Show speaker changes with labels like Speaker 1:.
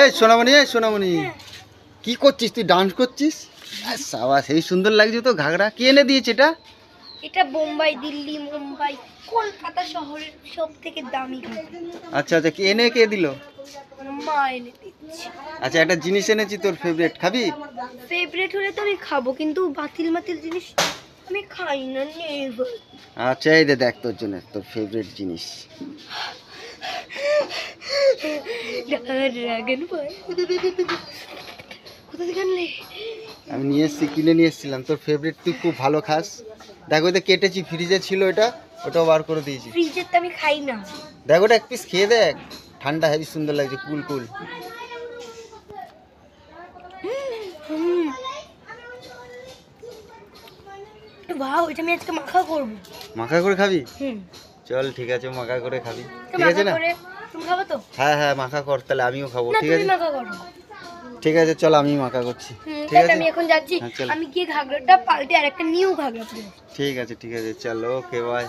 Speaker 1: এই সোনামণি, এই সোনামণি, কি করছিস তুই? ডান্স করছিস? সাবাস, সেই সুন্দর লাগছে তো ঘাগরা। কে এনে দিয়েছে এটা?
Speaker 2: এটা বোম্বাই, দিল্লি, মুম্বাই, কলকাতা শহরের সব থেকে দামি ঘাগরা।
Speaker 1: আচ্ছা আচ্ছা, কে এনে কে দিল?
Speaker 2: মা এনে দিচ্ছে।
Speaker 1: আচ্ছা, একটা জিনিস এনেছি তোর ফেভারিট, খাবি?
Speaker 2: ফেভারিট হলে তো আমি খাবো, কিন্তু বাতিল মাতিল জিনিস আমি খাই না। নেভার।
Speaker 1: আচ্ছা, এই দেখ তোর জন্য তোর ফেভারিট জিনিস।
Speaker 2: ড্রাগন বল। কোথা থেকে আনলে?
Speaker 1: আমি নিয়ে এসেছি, কিনে নিয়ে এসেছিলাম। তোর ফেভারিট, তুই খুব ভালো খাস। দেখ ওইটা কেটেছি, ফ্রিজে ছিল এটা, ওটাও বার করে দিয়েছি।
Speaker 2: ফ্রিজের তো আমি খাই না।
Speaker 1: দেখ ওটা এক পিস খেয়ে দেখ, ঠান্ডা হেবি সুন্দর লাগছে, কুল কুল।
Speaker 2: বাহ, এটা আমি আজকে মাখা করবো।
Speaker 1: মাখা করে খাবি?
Speaker 2: হুম।
Speaker 1: চল ঠিক আছে, মাখা করে খাবি,
Speaker 2: তো
Speaker 1: ঠিক আছে
Speaker 2: মাখা
Speaker 1: না?
Speaker 2: করে তুমি খাবো তো?
Speaker 1: হ্যাঁ হ্যাঁ, মাখা কর, তাহলে আমিও খাবো।
Speaker 2: না,
Speaker 1: ঠিক
Speaker 2: তুমি
Speaker 1: আছে,
Speaker 2: মাখা করো।
Speaker 1: ঠিক আছে, চল আমি মাখা করছি। ঠিক
Speaker 2: তাহলে
Speaker 1: আছে,
Speaker 2: আমি এখন যাচ্ছি।
Speaker 1: হ্যাঁ, চল।
Speaker 2: আমি গিয়ে ঘাগরাটা পাল্টে আর একটা নিউ ঘাগরা পরে আসবো।
Speaker 1: ঠিক আছে, ঠিক আছে, চল, ওকে, বাই।